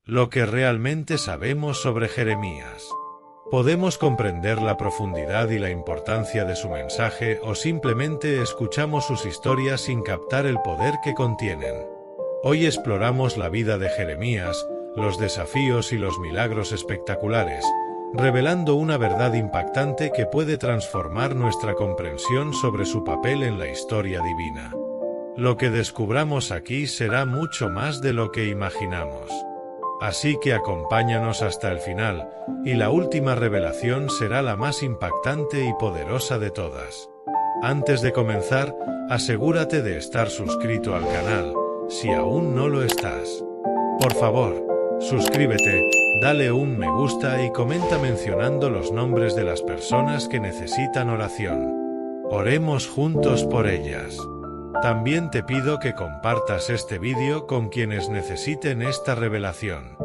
lo que realmente sabemos sobre Jeremías. Podemos comprender la profundidad y la importancia de su mensaje o simplemente escuchamos sus historias sin captar el poder que contienen. Hoy exploramos la vida de Jeremías, los desafíos y los milagros espectaculares, revelando una verdad impactante que puede transformar nuestra comprensión sobre su papel en la historia divina. Lo que descubramos aquí será mucho más de lo que imaginamos. Así que acompáñanos hasta el final, y la última revelación será la más impactante y poderosa de todas. Antes de comenzar, asegúrate de estar suscrito al canal, si aún no lo estás. Por favor, suscríbete, dale un me gusta y comenta mencionando los nombres de las personas que necesitan oración. Oremos juntos por ellas. También te pido que compartas este vídeo con quienes necesiten esta revelación.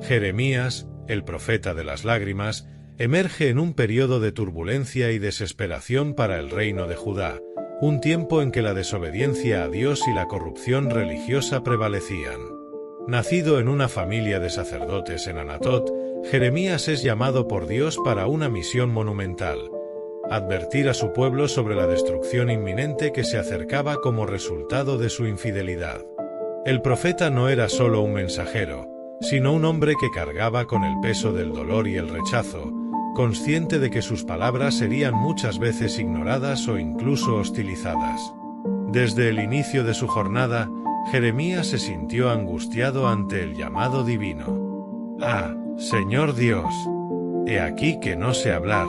Jeremías, el profeta de las lágrimas, emerge en un periodo de turbulencia y desesperación para el reino de Judá, un tiempo en que la desobediencia a Dios y la corrupción religiosa prevalecían. Nacido en una familia de sacerdotes en Anatot, Jeremías es llamado por Dios para una misión monumental: advertir a su pueblo sobre la destrucción inminente que se acercaba como resultado de su infidelidad. El profeta no era solo un mensajero, sino un hombre que cargaba con el peso del dolor y el rechazo, consciente de que sus palabras serían muchas veces ignoradas o incluso hostilizadas. Desde el inicio de su jornada, Jeremías se sintió angustiado ante el llamado divino. «Ah, Señor Dios, he aquí que no sé hablar,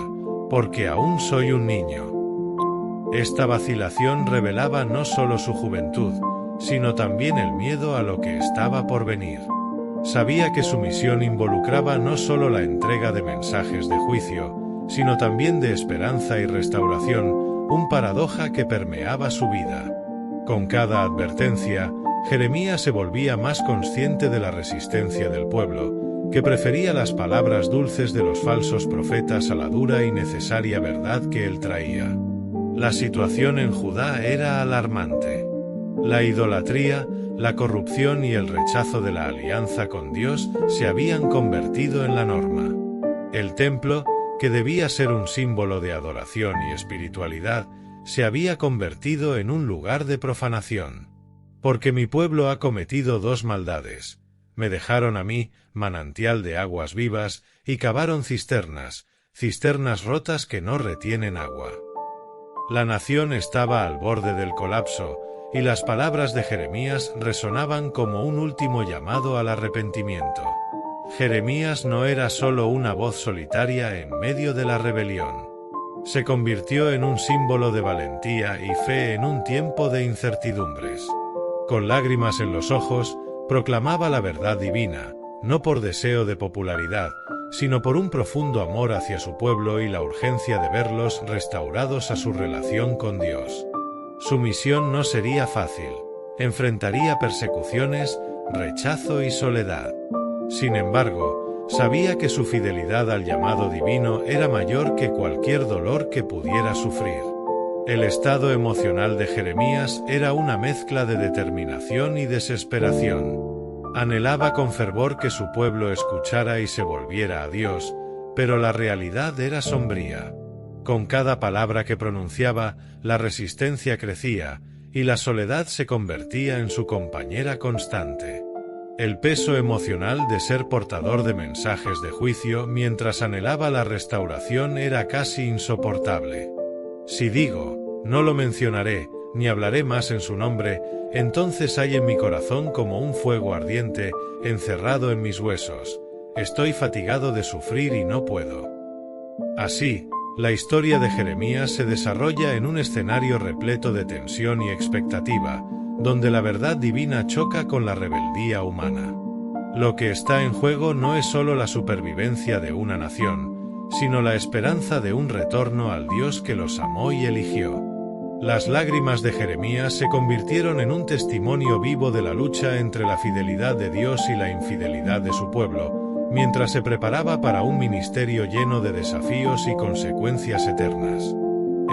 porque aún soy un niño». Esta vacilación revelaba no solo su juventud, sino también el miedo a lo que estaba por venir. Sabía que su misión involucraba no solo la entrega de mensajes de juicio, sino también de esperanza y restauración, un paradoja que permeaba su vida. Con cada advertencia, Jeremías se volvía más consciente de la resistencia del pueblo, que prefería las palabras dulces de los falsos profetas a la dura y necesaria verdad que él traía. La situación en Judá era alarmante. La idolatría, la corrupción y el rechazo de la alianza con Dios se habían convertido en la norma. El templo, que debía ser un símbolo de adoración y espiritualidad, se había convertido en un lugar de profanación. Porque mi pueblo ha cometido dos maldades: me dejaron a mí, manantial de aguas vivas, y cavaron cisternas rotas que no retienen agua. La nación estaba al borde del colapso, y las palabras de Jeremías resonaban como un último llamado al arrepentimiento. Jeremías no era solo una voz solitaria en medio de la rebelión. Se convirtió en un símbolo de valentía y fe en un tiempo de incertidumbres. Con lágrimas en los ojos, proclamaba la verdad divina, no por deseo de popularidad, sino por un profundo amor hacia su pueblo y la urgencia de verlos restaurados a su relación con Dios. Su misión no sería fácil. Enfrentaría persecuciones, rechazo y soledad. Sin embargo, sabía que su fidelidad al llamado divino era mayor que cualquier dolor que pudiera sufrir. El estado emocional de Jeremías era una mezcla de determinación y desesperación. Anhelaba con fervor que su pueblo escuchara y se volviera a Dios, pero la realidad era sombría. Con cada palabra que pronunciaba, la resistencia crecía, y la soledad se convertía en su compañera constante. El peso emocional de ser portador de mensajes de juicio mientras anhelaba la restauración era casi insoportable. Si digo, no lo mencionaré, ni hablaré más en su nombre, entonces hay en mi corazón como un fuego ardiente, encerrado en mis huesos. Estoy fatigado de sufrir y no puedo. Así, la historia de Jeremías se desarrolla en un escenario repleto de tensión y expectativa, donde la verdad divina choca con la rebeldía humana. Lo que está en juego no es solo la supervivencia de una nación, sino la esperanza de un retorno al Dios que los amó y eligió. Las lágrimas de Jeremías se convirtieron en un testimonio vivo de la lucha entre la fidelidad de Dios y la infidelidad de su pueblo, mientras se preparaba para un ministerio lleno de desafíos y consecuencias eternas.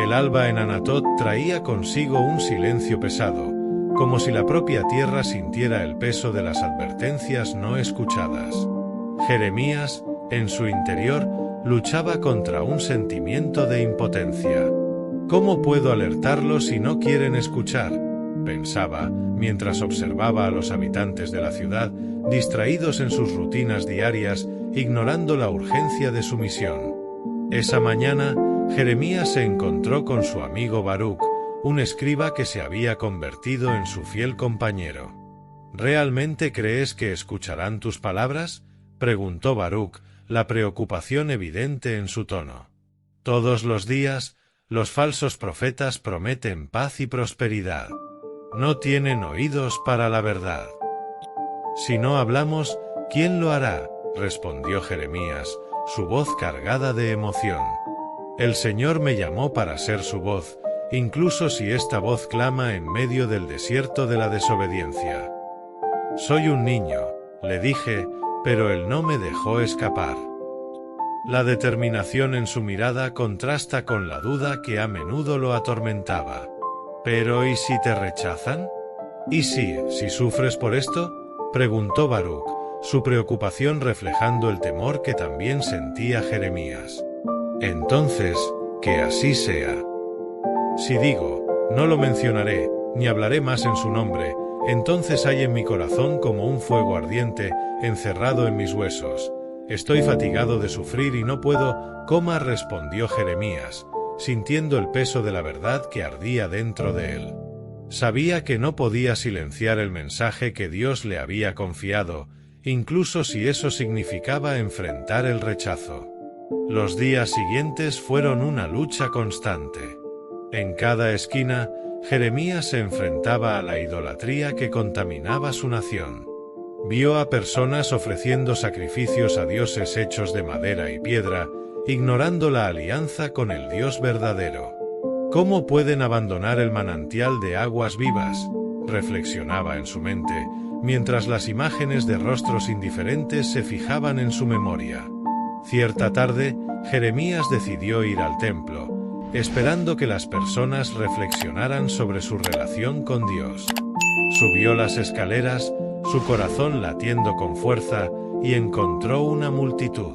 El alba en Anatot traía consigo un silencio pesado, como si la propia tierra sintiera el peso de las advertencias no escuchadas. Jeremías, en su interior, luchaba contra un sentimiento de impotencia. ¿Cómo puedo alertarlos si no quieren escuchar?, pensaba, mientras observaba a los habitantes de la ciudad, distraídos en sus rutinas diarias, ignorando la urgencia de su misión. Esa mañana, Jeremías se encontró con su amigo Baruc, un escriba que se había convertido en su fiel compañero. ¿Realmente crees que escucharán tus palabras?, preguntó Baruc, la preocupación evidente en su tono. Todos los días, los falsos profetas prometen paz y prosperidad. No tienen oídos para la verdad. Si no hablamos, ¿quién lo hará?, respondió Jeremías, su voz cargada de emoción. El Señor me llamó para ser su voz, incluso si esta voz clama en medio del desierto de la desobediencia. Soy un niño, le dije, pero él no me dejó escapar. La determinación en su mirada contrasta con la duda que a menudo lo atormentaba. ¿Pero y si te rechazan? ¿Y si sufres por esto?, preguntó Baruc, su preocupación reflejando el temor que también sentía Jeremías. Entonces, que así sea. Si digo, no lo mencionaré, ni hablaré más en su nombre, entonces hay en mi corazón como un fuego ardiente, encerrado en mis huesos. Estoy fatigado de sufrir y no puedo, respondió Jeremías, sintiendo el peso de la verdad que ardía dentro de él. Sabía que no podía silenciar el mensaje que Dios le había confiado, incluso si eso significaba enfrentar el rechazo. Los días siguientes fueron una lucha constante. En cada esquina, Jeremías se enfrentaba a la idolatría que contaminaba su nación. Vio a personas ofreciendo sacrificios a dioses hechos de madera y piedra, ignorando la alianza con el Dios verdadero. ¿Cómo pueden abandonar el manantial de aguas vivas?, reflexionaba en su mente, mientras las imágenes de rostros indiferentes se fijaban en su memoria. Cierta tarde, Jeremías decidió ir al templo, esperando que las personas reflexionaran sobre su relación con Dios. Subió las escaleras, su corazón latiendo con fuerza, y encontró una multitud.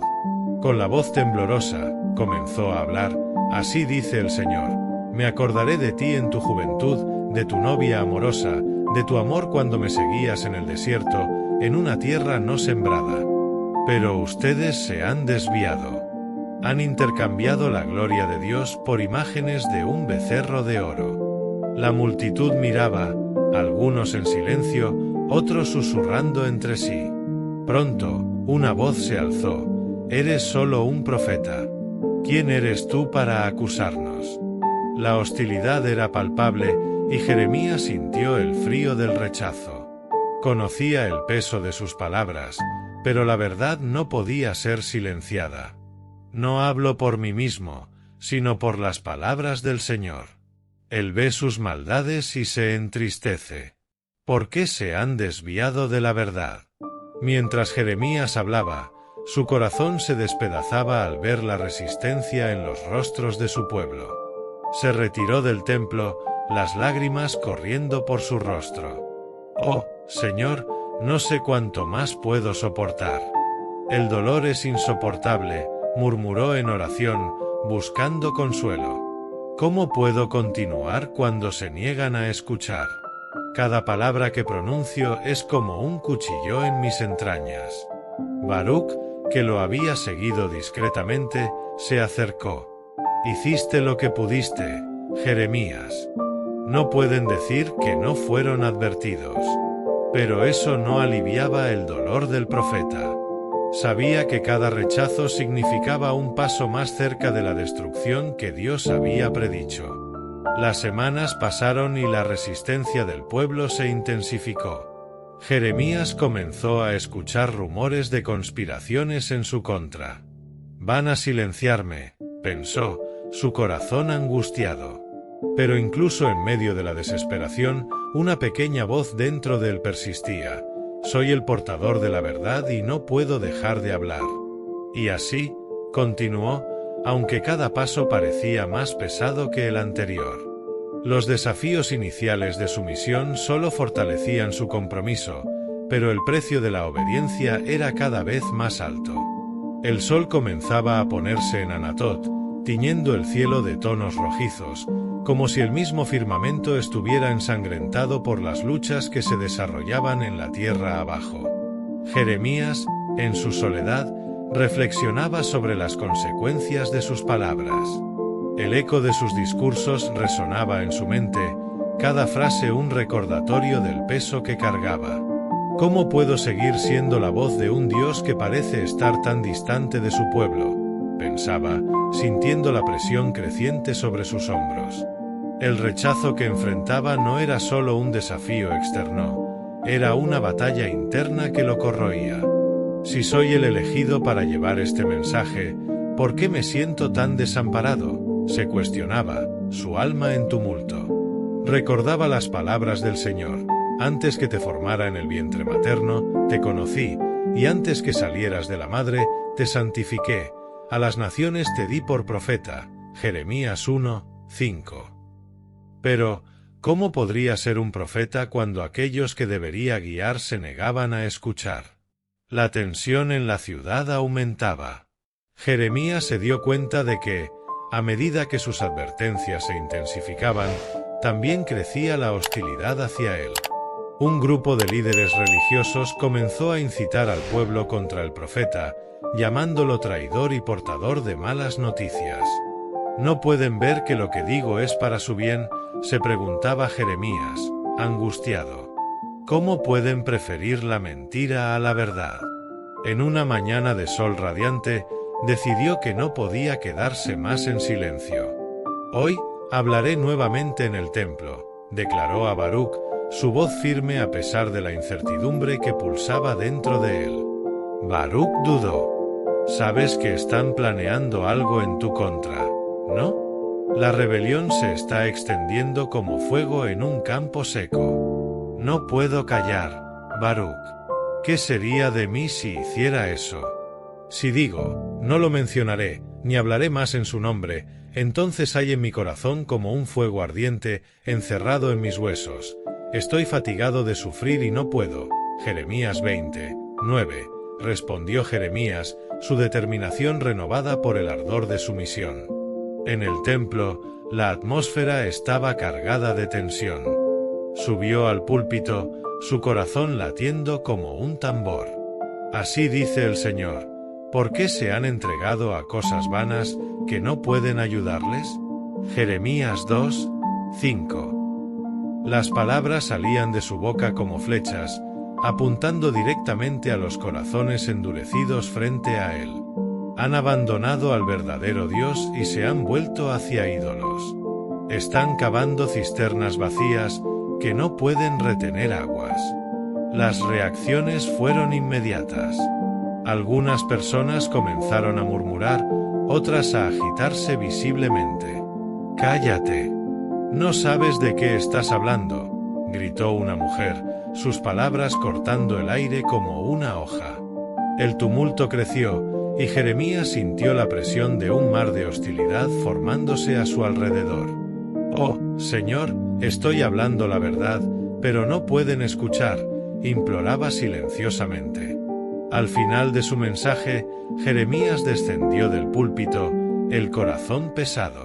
Con la voz temblorosa, comenzó a hablar: «Así dice el Señor, me acordaré de ti en tu juventud, de tu novia amorosa, de tu amor cuando me seguías en el desierto, en una tierra no sembrada. Pero ustedes se han desviado. Han intercambiado la gloria de Dios por imágenes de un becerro de oro». La multitud miraba, algunos en silencio, otros susurrando entre sí. Pronto, una voz se alzó: «Eres solo un profeta. ¿Quién eres tú para acusarnos?». La hostilidad era palpable, y Jeremías sintió el frío del rechazo. Conocía el peso de sus palabras, pero la verdad no podía ser silenciada. «No hablo por mí mismo, sino por las palabras del Señor. Él ve sus maldades y se entristece. ¿Por qué se han desviado de la verdad?». Mientras Jeremías hablaba, su corazón se despedazaba al ver la resistencia en los rostros de su pueblo. Se retiró del templo, las lágrimas corriendo por su rostro. «Oh, Señor, no sé cuánto más puedo soportar. El dolor es insoportable», murmuró en oración, buscando consuelo. «¿Cómo puedo continuar cuando se niegan a escuchar? Cada palabra que pronuncio es como un cuchillo en mis entrañas». Baruc, que lo había seguido discretamente, se acercó. «Hiciste lo que pudiste, Jeremías. No pueden decir que no fueron advertidos». Pero eso no aliviaba el dolor del profeta. Sabía que cada rechazo significaba un paso más cerca de la destrucción que Dios había predicho. Las semanas pasaron y la resistencia del pueblo se intensificó. Jeremías comenzó a escuchar rumores de conspiraciones en su contra. «Van a silenciarme», pensó, su corazón angustiado. Pero incluso en medio de la desesperación, una pequeña voz dentro de él persistía: «Soy el portador de la verdad y no puedo dejar de hablar». Y así, continuó, aunque cada paso parecía más pesado que el anterior. Los desafíos iniciales de su misión solo fortalecían su compromiso, pero el precio de la obediencia era cada vez más alto. El sol comenzaba a ponerse en Anatot, tiñendo el cielo de tonos rojizos, como si el mismo firmamento estuviera ensangrentado por las luchas que se desarrollaban en la tierra abajo. Jeremías, en su soledad, reflexionaba sobre las consecuencias de sus palabras. El eco de sus discursos resonaba en su mente, cada frase un recordatorio del peso que cargaba. ¿Cómo puedo seguir siendo la voz de un Dios que parece estar tan distante de su pueblo?, pensaba, sintiendo la presión creciente sobre sus hombros. El rechazo que enfrentaba no era solo un desafío externo, era una batalla interna que lo corroía. Si soy el elegido para llevar este mensaje, ¿por qué me siento tan desamparado?, se cuestionaba, su alma en tumulto. Recordaba las palabras del Señor: antes que te formara en el vientre materno, te conocí, y antes que salieras de la madre, te santifiqué. A las naciones te di por profeta. Jeremías 1:5. Pero, ¿cómo podría ser un profeta cuando aquellos que debería guiar se negaban a escuchar? La tensión en la ciudad aumentaba. Jeremías se dio cuenta de que, a medida que sus advertencias se intensificaban, también crecía la hostilidad hacia él. Un grupo de líderes religiosos comenzó a incitar al pueblo contra el profeta, llamándolo traidor y portador de malas noticias. ¿No pueden ver que lo que digo es para su bien?, se preguntaba Jeremías, angustiado. ¿Cómo pueden preferir la mentira a la verdad? En una mañana de sol radiante, decidió que no podía quedarse más en silencio. Hoy, hablaré nuevamente en el templo, declaró a Baruc, su voz firme a pesar de la incertidumbre que pulsaba dentro de él. Baruc dudó. Sabes que están planeando algo en tu contra, ¿no? La rebelión se está extendiendo como fuego en un campo seco. No puedo callar, Baruc. ¿Qué sería de mí si hiciera eso? Si digo, no lo mencionaré, ni hablaré más en su nombre, entonces hay en mi corazón como un fuego ardiente, encerrado en mis huesos. Estoy fatigado de sufrir y no puedo. Jeremías 20:9. Respondió Jeremías, su determinación renovada por el ardor de su misión. En el templo, la atmósfera estaba cargada de tensión. Subió al púlpito, su corazón latiendo como un tambor. Así dice el Señor: ¿por qué se han entregado a cosas vanas que no pueden ayudarles? Jeremías 2:5. Las palabras salían de su boca como flechas, apuntando directamente a los corazones endurecidos frente a él. Han abandonado al verdadero Dios y se han vuelto hacia ídolos. Están cavando cisternas vacías que no pueden retener aguas. Las reacciones fueron inmediatas. Algunas personas comenzaron a murmurar, otras a agitarse visiblemente. «Cállate. No sabes de qué estás hablando», gritó una mujer, sus palabras cortando el aire como una hoja. El tumulto creció, y Jeremías sintió la presión de un mar de hostilidad formándose a su alrededor. «Oh, Señor, estoy hablando la verdad, pero no pueden escuchar», imploraba silenciosamente. Al final de su mensaje, Jeremías descendió del púlpito, el corazón pesado.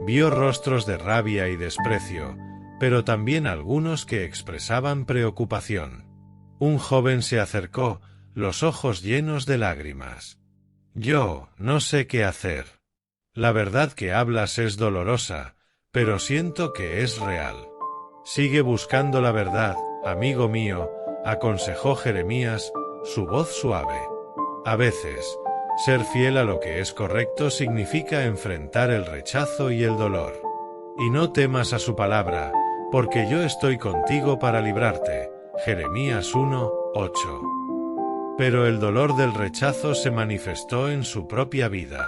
Vio rostros de rabia y desprecio, pero también algunos que expresaban preocupación. Un joven se acercó, los ojos llenos de lágrimas. «Yo no sé qué hacer. La verdad que hablas es dolorosa, pero siento que es real. Sigue buscando la verdad, amigo mío», aconsejó Jeremías, su voz suave. A veces, ser fiel a lo que es correcto significa enfrentar el rechazo y el dolor. Y no temas a su palabra, porque yo estoy contigo para librarte. Jeremías 1:8. Pero el dolor del rechazo se manifestó en su propia vida.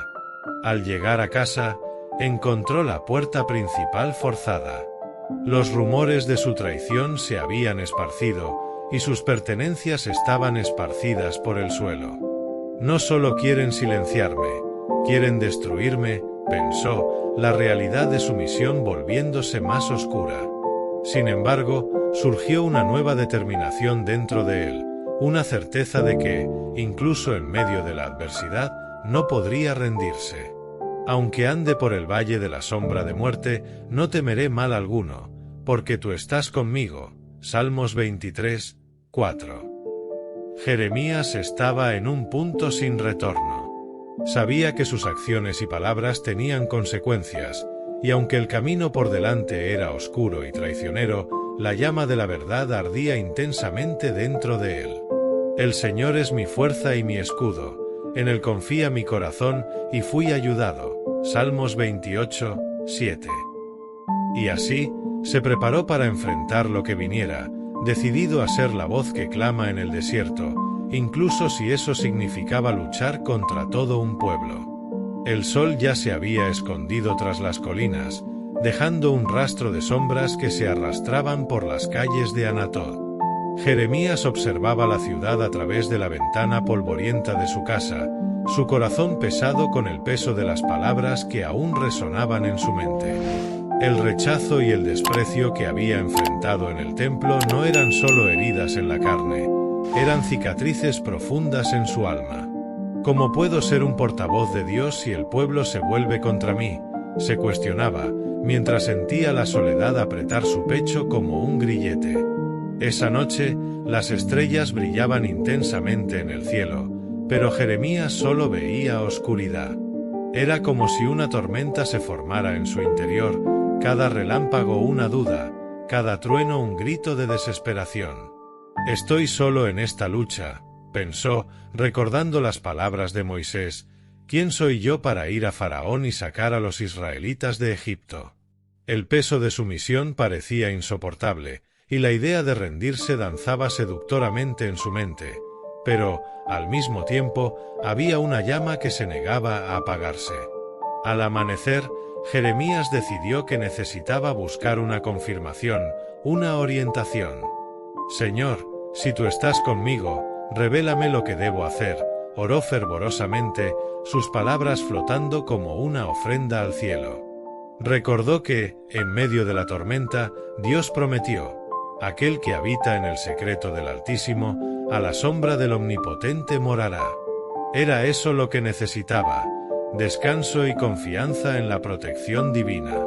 Al llegar a casa, encontró la puerta principal forzada. Los rumores de su traición se habían esparcido, y sus pertenencias estaban esparcidas por el suelo. «No solo quieren silenciarme, quieren destruirme», pensó, la realidad de su misión volviéndose más oscura. Sin embargo, surgió una nueva determinación dentro de él, una certeza de que, incluso en medio de la adversidad, no podría rendirse. Aunque ande por el valle de la sombra de muerte, no temeré mal alguno, porque tú estás conmigo. Salmos 23, 4. Jeremías estaba en un punto sin retorno. Sabía que sus acciones y palabras tenían consecuencias, y aunque el camino por delante era oscuro y traicionero, la llama de la verdad ardía intensamente dentro de él. El Señor es mi fuerza y mi escudo, en él confía mi corazón y fui ayudado. Salmos 28, 7. Y así, se preparó para enfrentar lo que viniera, decidido a ser la voz que clama en el desierto, incluso si eso significaba luchar contra todo un pueblo. El sol ya se había escondido tras las colinas, dejando un rastro de sombras que se arrastraban por las calles de Anatot. Jeremías observaba la ciudad a través de la ventana polvorienta de su casa, su corazón pesado con el peso de las palabras que aún resonaban en su mente. El rechazo y el desprecio que había enfrentado en el templo no eran solo heridas en la carne, eran cicatrices profundas en su alma. ¿Cómo puedo ser un portavoz de Dios si el pueblo se vuelve contra mí?, se cuestionaba, mientras sentía la soledad apretar su pecho como un grillete. Esa noche, las estrellas brillaban intensamente en el cielo, pero Jeremías solo veía oscuridad. Era como si una tormenta se formara en su interior, cada relámpago una duda, cada trueno un grito de desesperación. Estoy solo en esta lucha, pensó, recordando las palabras de Moisés. ¿Quién soy yo para ir a Faraón y sacar a los israelitas de Egipto? El peso de su misión parecía insoportable, y la idea de rendirse danzaba seductoramente en su mente, pero, al mismo tiempo, había una llama que se negaba a apagarse. Al amanecer, Jeremías decidió que necesitaba buscar una confirmación, una orientación. Señor, si tú estás conmigo, revélame lo que debo hacer, oró fervorosamente, sus palabras flotando como una ofrenda al cielo. Recordó que, en medio de la tormenta, Dios prometió: aquel que habita en el secreto del Altísimo, a la sombra del Omnipotente morará. Era eso lo que necesitaba: descanso y confianza en la protección divina.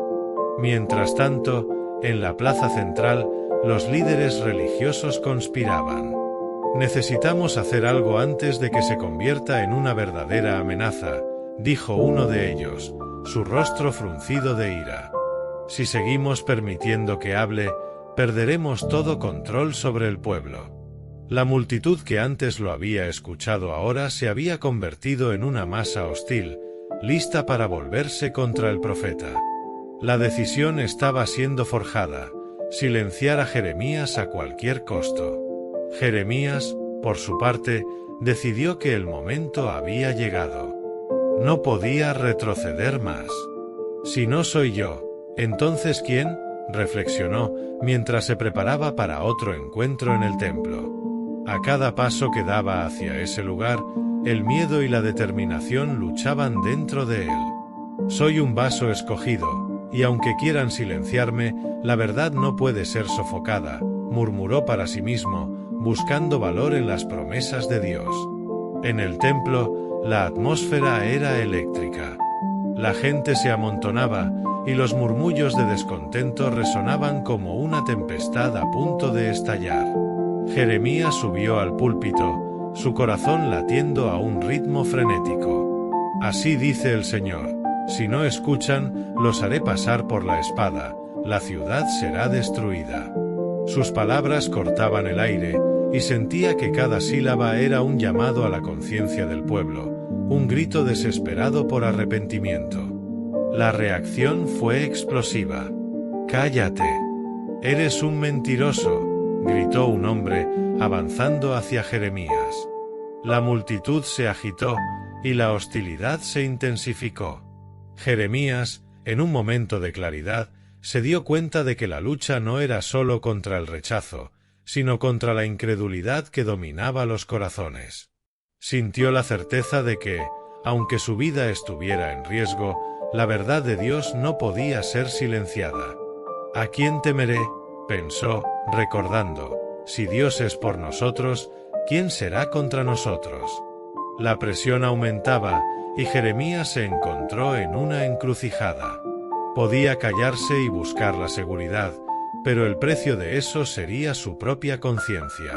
Mientras tanto, en la plaza central, los líderes religiosos conspiraban. Necesitamos hacer algo antes de que se convierta en una verdadera amenaza, dijo uno de ellos, su rostro fruncido de ira. Si seguimos permitiendo que hable, perderemos todo control sobre el pueblo. La multitud que antes lo había escuchado ahora se había convertido en una masa hostil, lista para volverse contra el profeta. La decisión estaba siendo forjada: silenciar a Jeremías a cualquier costo. Jeremías, por su parte, decidió que el momento había llegado. No podía retroceder más. Si no soy yo, ¿entonces quién?, reflexionó, mientras se preparaba para otro encuentro en el templo. A cada paso que daba hacia ese lugar, el miedo y la determinación luchaban dentro de él. Soy un vaso escogido, y aunque quieran silenciarme, la verdad no puede ser sofocada, murmuró para sí mismo, buscando valor en las promesas de Dios. En el templo, la atmósfera era eléctrica. La gente se amontonaba, y los murmullos de descontento resonaban como una tempestad a punto de estallar. Jeremías subió al púlpito, su corazón latiendo a un ritmo frenético. Así dice el Señor: si no escuchan, los haré pasar por la espada, la ciudad será destruida. Sus palabras cortaban el aire, y sentía que cada sílaba era un llamado a la conciencia del pueblo, un grito desesperado por arrepentimiento. La reacción fue explosiva. «¡Cállate! ¡Eres un mentiroso!», gritó un hombre, avanzando hacia Jeremías. La multitud se agitó, y la hostilidad se intensificó. Jeremías, en un momento de claridad, se dio cuenta de que la lucha no era solo contra el rechazo, sino contra la incredulidad que dominaba los corazones. Sintió la certeza de que, aunque su vida estuviera en riesgo, La verdad de Dios no podía ser silenciada. ¿A quién temeré?, pensó, recordando, si Dios es por nosotros, ¿quién será contra nosotros? La presión aumentaba, y Jeremías se encontró en una encrucijada. Podía callarse y buscar la seguridad, pero el precio de eso sería su propia conciencia.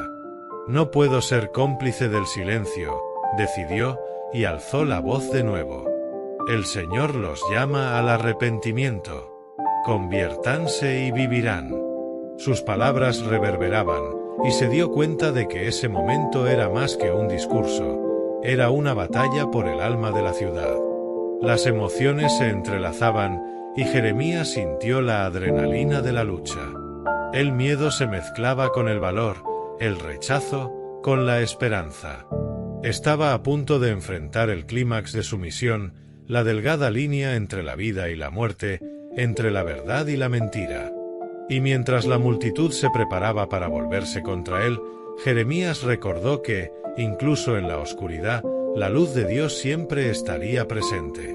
No puedo ser cómplice del silencio, decidió, y alzó la voz de nuevo. El Señor los llama al arrepentimiento. Conviértanse y vivirán. Sus palabras reverberaban, y se dio cuenta de que ese momento era más que un discurso, era una batalla por el alma de la ciudad. Las emociones se entrelazaban, y Jeremías sintió la adrenalina de la lucha. El miedo se mezclaba con el valor, el rechazo con la esperanza. Estaba a punto de enfrentar el clímax de su misión, la delgada línea entre la vida y la muerte, entre la verdad y la mentira. Y mientras la multitud se preparaba para volverse contra él, Jeremías recordó que, incluso en la oscuridad, la luz de Dios siempre estaría presente.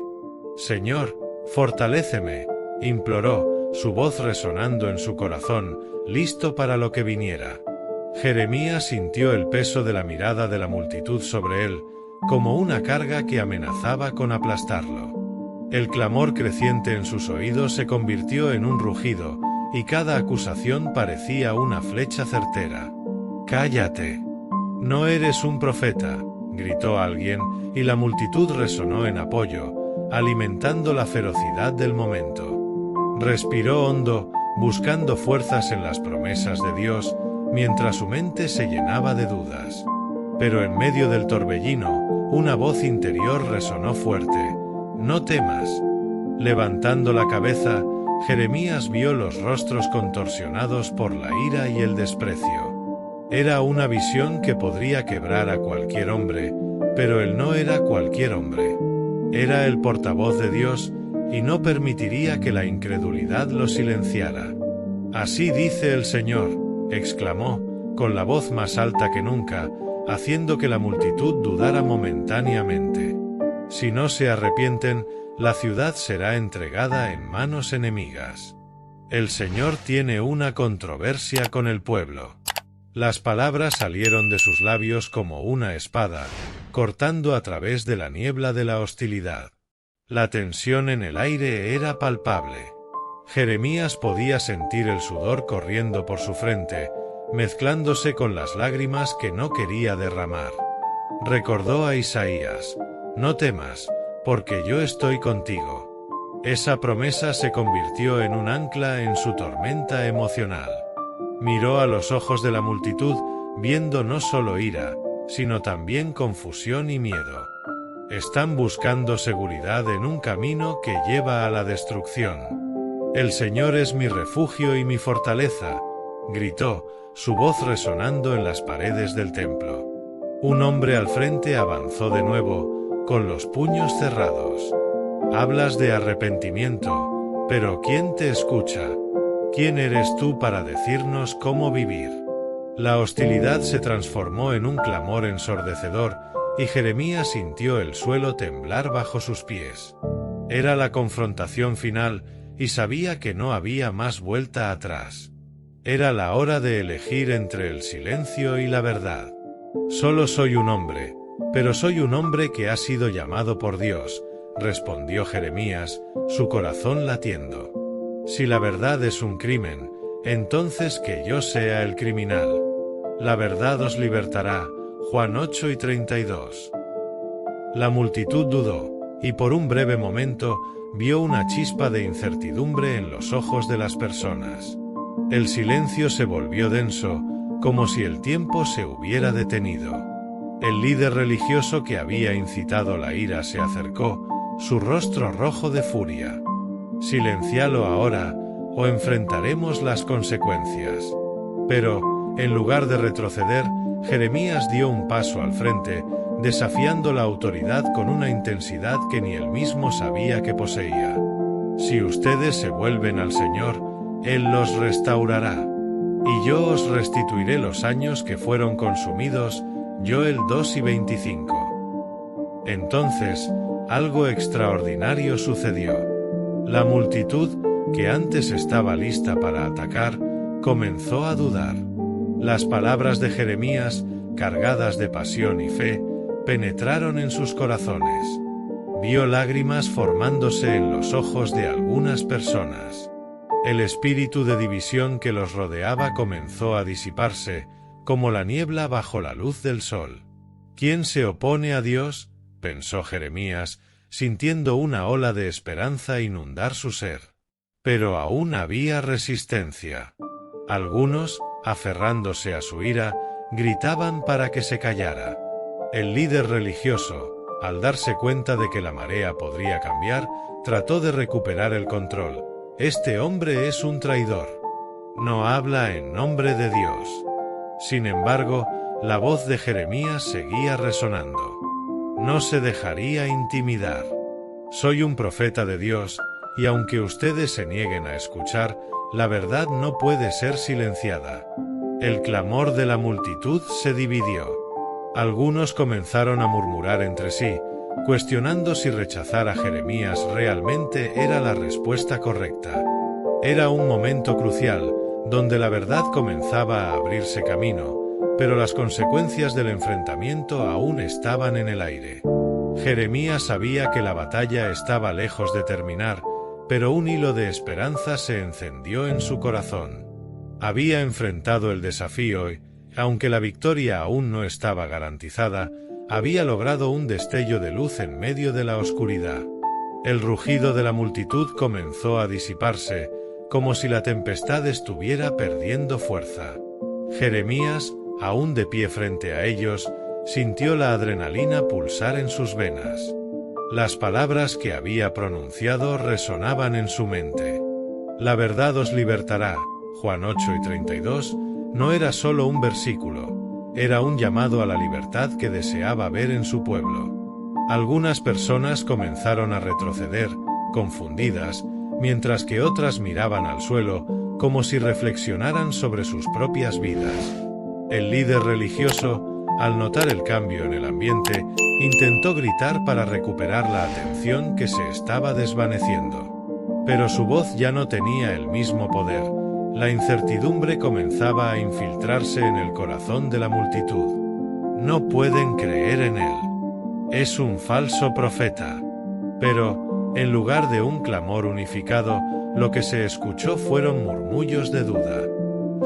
«Señor, fortaléceme», imploró, su voz resonando en su corazón, listo para lo que viniera. Jeremías sintió el peso de la mirada de la multitud sobre él, como una carga que amenazaba con aplastarlo. El clamor creciente en sus oídos se convirtió en un rugido, y cada acusación parecía una flecha certera. «¡Cállate! No eres un profeta», gritó alguien, y la multitud resonó en apoyo, alimentando la ferocidad del momento. Respiró hondo, buscando fuerzas en las promesas de Dios, mientras su mente se llenaba de dudas. Pero en medio del torbellino, una voz interior resonó fuerte: «No temas». Levantando la cabeza, Jeremías vio los rostros contorsionados por la ira y el desprecio. Era una visión que podría quebrar a cualquier hombre, pero él no era cualquier hombre. Era el portavoz de Dios, y no permitiría que la incredulidad lo silenciara. «Así dice el Señor», exclamó, con la voz más alta que nunca, haciendo que la multitud dudara momentáneamente. «Si no se arrepienten, la ciudad será entregada en manos enemigas. El Señor tiene una controversia con el pueblo». Las palabras salieron de sus labios como una espada, cortando a través de la niebla de la hostilidad. La tensión en el aire era palpable. Jeremías podía sentir el sudor corriendo por su frente, mezclándose con las lágrimas que no quería derramar. Recordó a Isaías: «No temas, porque yo estoy contigo». Esa promesa se convirtió en un ancla en su tormenta emocional. Miró a los ojos de la multitud, viendo no solo ira, sino también confusión y miedo. Están buscando seguridad en un camino que lleva a la destrucción. «El Señor es mi refugio y mi fortaleza», gritó, su voz resonando en las paredes del templo. Un hombre al frente avanzó de nuevo, con los puños cerrados. «Hablas de arrepentimiento, pero ¿quién te escucha? ¿Quién eres tú para decirnos cómo vivir?». La hostilidad se transformó en un clamor ensordecedor, y Jeremías sintió el suelo temblar bajo sus pies. Era la confrontación final, y sabía que no había más vuelta atrás. Era la hora de elegir entre el silencio y la verdad. «Solo soy un hombre, pero soy un hombre que ha sido llamado por Dios», respondió Jeremías, su corazón latiendo. «Si la verdad es un crimen, entonces que yo sea el criminal. La verdad os libertará». Juan 8:32. La multitud dudó, y por un breve momento vio una chispa de incertidumbre en los ojos de las personas. El silencio se volvió denso, como si el tiempo se hubiera detenido. El líder religioso que había incitado la ira se acercó, su rostro rojo de furia. «Silencialo ahora, o enfrentaremos las consecuencias». Pero, en lugar de retroceder, Jeremías dio un paso al frente, desafiando la autoridad con una intensidad que ni él mismo sabía que poseía. «Si ustedes se vuelven al Señor, Él los restaurará. Y yo os restituiré los años que fueron consumidos». Joel 2:25. Entonces, algo extraordinario sucedió. La multitud, que antes estaba lista para atacar, comenzó a dudar. Las palabras de Jeremías, cargadas de pasión y fe, penetraron en sus corazones. Vio lágrimas formándose en los ojos de algunas personas. El espíritu de división que los rodeaba comenzó a disiparse, como la niebla bajo la luz del sol. ¿Quién se opone a Dios?, pensó Jeremías, sintiendo una ola de esperanza inundar su ser. Pero aún había resistencia. Algunos, aferrándose a su ira, gritaban para que se callara. El líder religioso, al darse cuenta de que la marea podría cambiar, trató de recuperar el control. Este hombre es un traidor. No habla en nombre de Dios. Sin embargo, la voz de Jeremías seguía resonando. No se dejaría intimidar. Soy un profeta de Dios, y aunque ustedes se nieguen a escuchar, la verdad no puede ser silenciada. El clamor de la multitud se dividió. Algunos comenzaron a murmurar entre sí, cuestionando si rechazar a Jeremías realmente era la respuesta correcta. Era un momento crucial, donde la verdad comenzaba a abrirse camino, pero las consecuencias del enfrentamiento aún estaban en el aire. Jeremías sabía que la batalla estaba lejos de terminar, pero un hilo de esperanza se encendió en su corazón. Había enfrentado el desafío y, aunque la victoria aún no estaba garantizada, había logrado un destello de luz en medio de la oscuridad. El rugido de la multitud comenzó a disiparse, como si la tempestad estuviera perdiendo fuerza. Jeremías, aún de pie frente a ellos, sintió la adrenalina pulsar en sus venas. Las palabras que había pronunciado resonaban en su mente. La verdad os libertará, Juan 8:32, no era solo un versículo, era un llamado a la libertad que deseaba ver en su pueblo. Algunas personas comenzaron a retroceder, confundidas, mientras que otras miraban al suelo, como si reflexionaran sobre sus propias vidas. El líder religioso, al notar el cambio en el ambiente, intentó gritar para recuperar la atención que se estaba desvaneciendo. Pero su voz ya no tenía el mismo poder. La incertidumbre comenzaba a infiltrarse en el corazón de la multitud. No pueden creer en él. Es un falso profeta. Pero, en lugar de un clamor unificado, lo que se escuchó fueron murmullos de duda.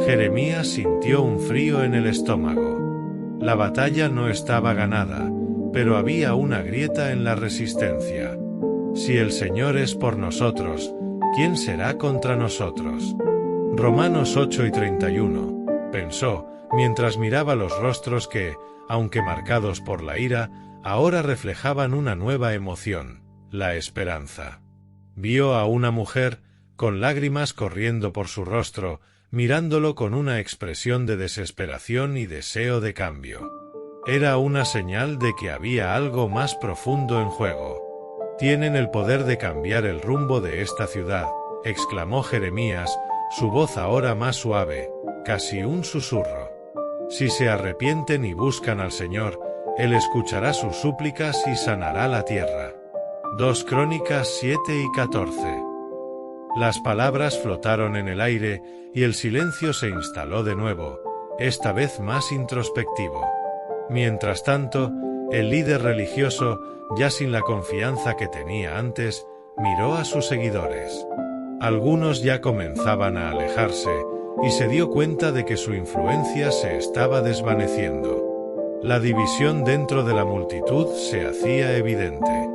Jeremías sintió un frío en el estómago. La batalla no estaba ganada, pero había una grieta en la resistencia. Si el Señor es por nosotros, ¿quién será contra nosotros? Romanos 8:31, pensó, mientras miraba los rostros que, aunque marcados por la ira, ahora reflejaban una nueva emoción, la esperanza. Vio a una mujer, con lágrimas corriendo por su rostro, mirándolo con una expresión de desesperación y deseo de cambio. Era una señal de que había algo más profundo en juego. «Tienen el poder de cambiar el rumbo de esta ciudad», exclamó Jeremías, su voz ahora más suave, casi un susurro. «Si se arrepienten y buscan al Señor, Él escuchará sus súplicas y sanará la tierra». 2 Crónicas 7:14. Las palabras flotaron en el aire y el silencio se instaló de nuevo, esta vez más introspectivo. Mientras tanto, el líder religioso, ya sin la confianza que tenía antes, miró a sus seguidores. Algunos ya comenzaban a alejarse, y se dio cuenta de que su influencia se estaba desvaneciendo. La división dentro de la multitud se hacía evidente.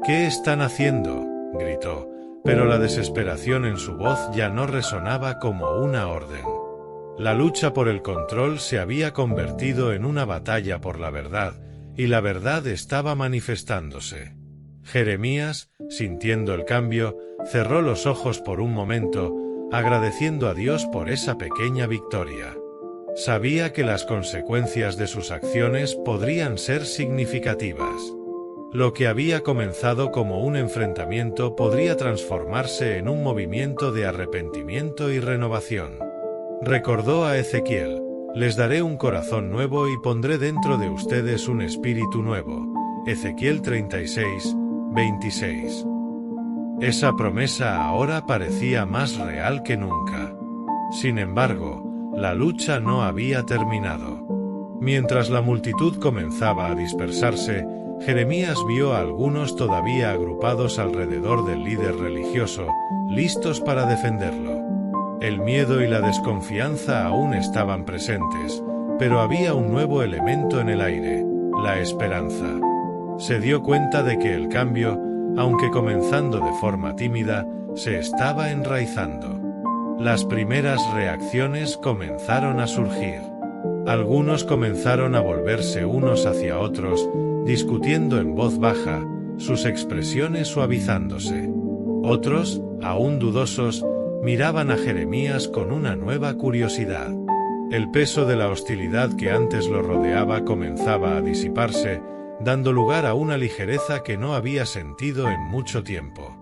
«¿Qué están haciendo?», gritó, pero la desesperación en su voz ya no resonaba como una orden. La lucha por el control se había convertido en una batalla por la verdad, y la verdad estaba manifestándose. Jeremías, sintiendo el cambio, cerró los ojos por un momento, agradeciendo a Dios por esa pequeña victoria. Sabía que las consecuencias de sus acciones podrían ser significativas. Lo que había comenzado como un enfrentamiento podría transformarse en un movimiento de arrepentimiento y renovación. Recordó a Ezequiel: «Les daré un corazón nuevo y pondré dentro de ustedes un espíritu nuevo». Ezequiel 36, 26. Esa promesa ahora parecía más real que nunca. Sin embargo, la lucha no había terminado. Mientras la multitud comenzaba a dispersarse, Jeremías vio a algunos todavía agrupados alrededor del líder religioso, listos para defenderlo. El miedo y la desconfianza aún estaban presentes, pero había un nuevo elemento en el aire: la esperanza. Se dio cuenta de que el cambio, aunque comenzando de forma tímida, se estaba enraizando. Las primeras reacciones comenzaron a surgir. Algunos comenzaron a volverse unos hacia otros, discutiendo en voz baja, sus expresiones suavizándose. Otros, aún dudosos, miraban a Jeremías con una nueva curiosidad. El peso de la hostilidad que antes lo rodeaba comenzaba a disiparse, dando lugar a una ligereza que no había sentido en mucho tiempo.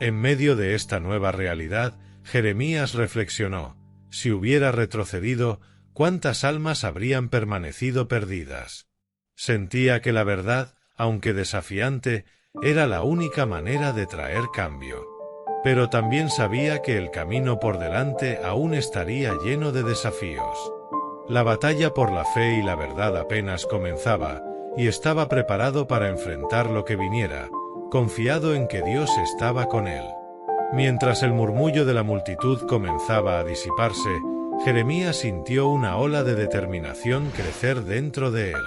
En medio de esta nueva realidad, Jeremías reflexionó: si hubiera retrocedido, ¿cuántas almas habrían permanecido perdidas? Sentía que la verdad, aunque desafiante, era la única manera de traer cambio. Pero también sabía que el camino por delante aún estaría lleno de desafíos. La batalla por la fe y la verdad apenas comenzaba, y estaba preparado para enfrentar lo que viniera, confiado en que Dios estaba con él. Mientras el murmullo de la multitud comenzaba a disiparse, Jeremías sintió una ola de determinación crecer dentro de él.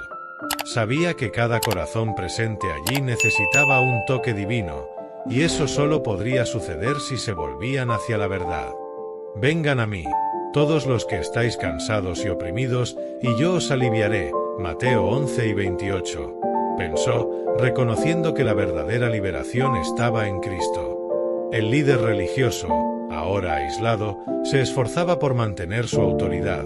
Sabía que cada corazón presente allí necesitaba un toque divino, y eso solo podría suceder si se volvían hacia la verdad. «Vengan a mí, todos los que estáis cansados y oprimidos, y yo os aliviaré», Mateo 11 y 28, pensó, reconociendo que la verdadera liberación estaba en Cristo. El líder religioso, ahora aislado, se esforzaba por mantener su autoridad,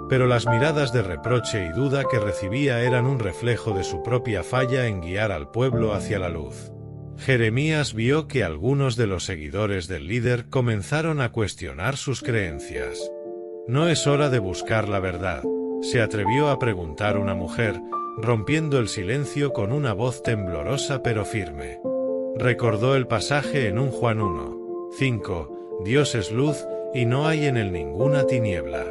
pero las miradas de reproche y duda que recibía eran un reflejo de su propia falla en guiar al pueblo hacia la luz. Jeremías vio que algunos de los seguidores del líder comenzaron a cuestionar sus creencias. «¿No es hora de buscar la verdad?», se atrevió a preguntar una mujer, rompiendo el silencio con una voz temblorosa pero firme. Recordó el pasaje en 1 Juan 1, 5, «Dios es luz, y no hay en él ninguna tiniebla».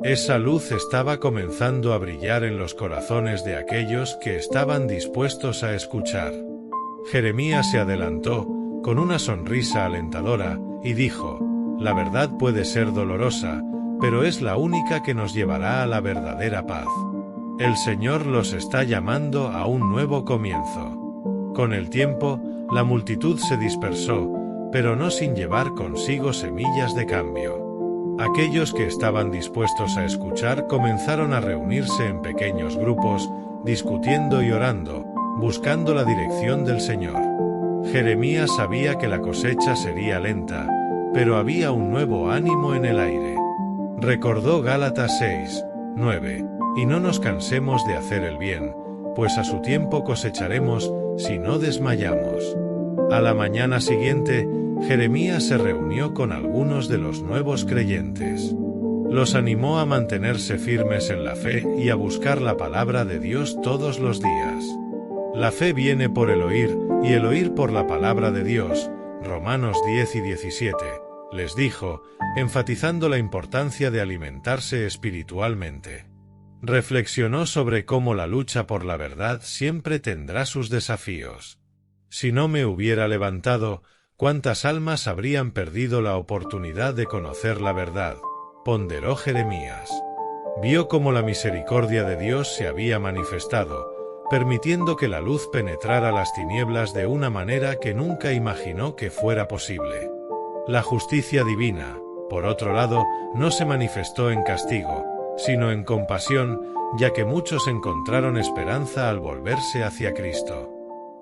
Esa luz estaba comenzando a brillar en los corazones de aquellos que estaban dispuestos a escuchar. Jeremías se adelantó, con una sonrisa alentadora, y dijo: «La verdad puede ser dolorosa, pero es la única que nos llevará a la verdadera paz. El Señor los está llamando a un nuevo comienzo». Con el tiempo, la multitud se dispersó, pero no sin llevar consigo semillas de cambio. Aquellos que estaban dispuestos a escuchar comenzaron a reunirse en pequeños grupos, discutiendo y orando, buscando la dirección del Señor. Jeremías sabía que la cosecha sería lenta, pero había un nuevo ánimo en el aire. Recordó Gálatas 6, 9, «Y no nos cansemos de hacer el bien, pues a su tiempo cosecharemos, si no desmayamos». A la mañana siguiente, Jeremías se reunió con algunos de los nuevos creyentes. Los animó a mantenerse firmes en la fe y a buscar la palabra de Dios todos los días. La fe viene por el oír, y el oír por la palabra de Dios, Romanos 10 y 17, les dijo, enfatizando la importancia de alimentarse espiritualmente. Reflexionó sobre cómo la lucha por la verdad siempre tendrá sus desafíos. Si no me hubiera levantado, ¿cuántas almas habrían perdido la oportunidad de conocer la verdad?, ponderó Jeremías. Vio cómo la misericordia de Dios se había manifestado, permitiendo que la luz penetrara las tinieblas de una manera que nunca imaginó que fuera posible. La justicia divina, por otro lado, no se manifestó en castigo, sino en compasión, ya que muchos encontraron esperanza al volverse hacia Cristo.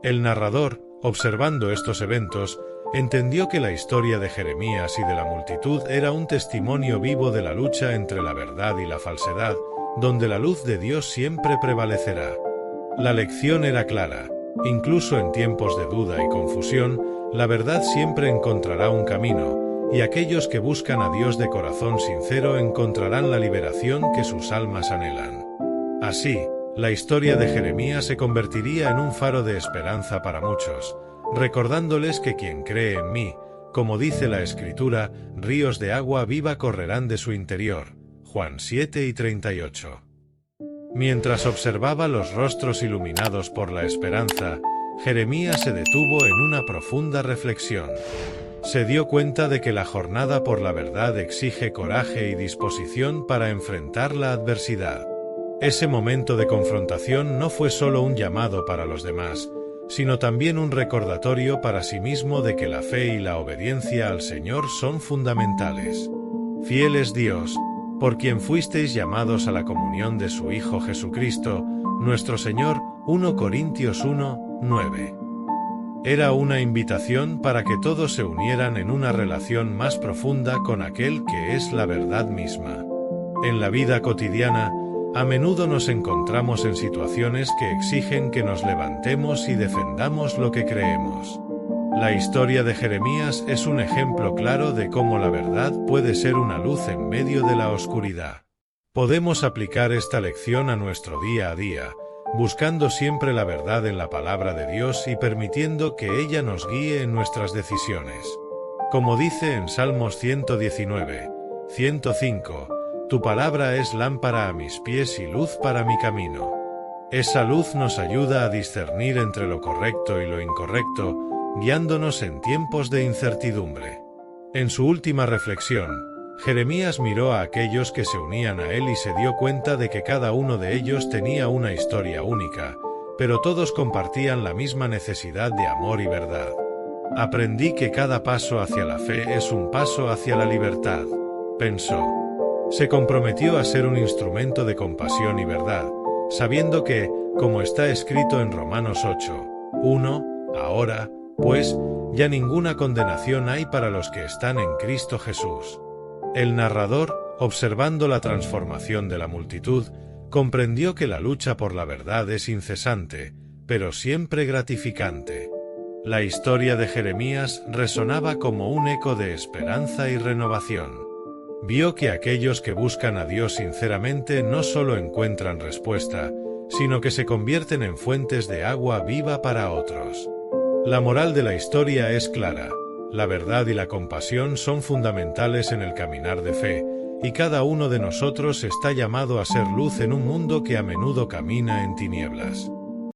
El narrador, observando estos eventos, entendió que la historia de Jeremías y de la multitud era un testimonio vivo de la lucha entre la verdad y la falsedad, donde la luz de Dios siempre prevalecerá. La lección era clara: incluso en tiempos de duda y confusión, la verdad siempre encontrará un camino, y aquellos que buscan a Dios de corazón sincero encontrarán la liberación que sus almas anhelan. Así, la historia de Jeremías se convertiría en un faro de esperanza para muchos, recordándoles que quien cree en mí, como dice la Escritura, ríos de agua viva correrán de su interior. Juan 7:38. Mientras observaba los rostros iluminados por la esperanza, Jeremías se detuvo en una profunda reflexión. Se dio cuenta de que la jornada por la verdad exige coraje y disposición para enfrentar la adversidad. Ese momento de confrontación no fue solo un llamado para los demás, sino también un recordatorio para sí mismo de que la fe y la obediencia al Señor son fundamentales. Fiel es Dios, por quien fuisteis llamados a la comunión de su Hijo Jesucristo, nuestro Señor. 1 Corintios 1:9. Era una invitación para que todos se unieran en una relación más profunda con aquel que es la verdad misma. En la vida cotidiana, a menudo nos encontramos en situaciones que exigen que nos levantemos y defendamos lo que creemos. La historia de Jeremías es un ejemplo claro de cómo la verdad puede ser una luz en medio de la oscuridad. Podemos aplicar esta lección a nuestro día a día, buscando siempre la verdad en la palabra de Dios y permitiendo que ella nos guíe en nuestras decisiones. Como dice en Salmos 119, 105, tu palabra es lámpara a mis pies y luz para mi camino. Esa luz nos ayuda a discernir entre lo correcto y lo incorrecto, guiándonos en tiempos de incertidumbre. En su última reflexión, Jeremías miró a aquellos que se unían a él y se dio cuenta de que cada uno de ellos tenía una historia única, pero todos compartían la misma necesidad de amor y verdad. Aprendí que cada paso hacia la fe es un paso hacia la libertad, pensó. Se comprometió a ser un instrumento de compasión y verdad, sabiendo que, como está escrito en Romanos 8:1, ahora, pues, ya ninguna condenación hay para los que están en Cristo Jesús. El narrador, observando la transformación de la multitud, comprendió que la lucha por la verdad es incesante, pero siempre gratificante. La historia de Jeremías resonaba como un eco de esperanza y renovación. Vio que aquellos que buscan a Dios sinceramente no solo encuentran respuesta, sino que se convierten en fuentes de agua viva para otros. La moral de la historia es clara. La verdad y la compasión son fundamentales en el caminar de fe, y cada uno de nosotros está llamado a ser luz en un mundo que a menudo camina en tinieblas.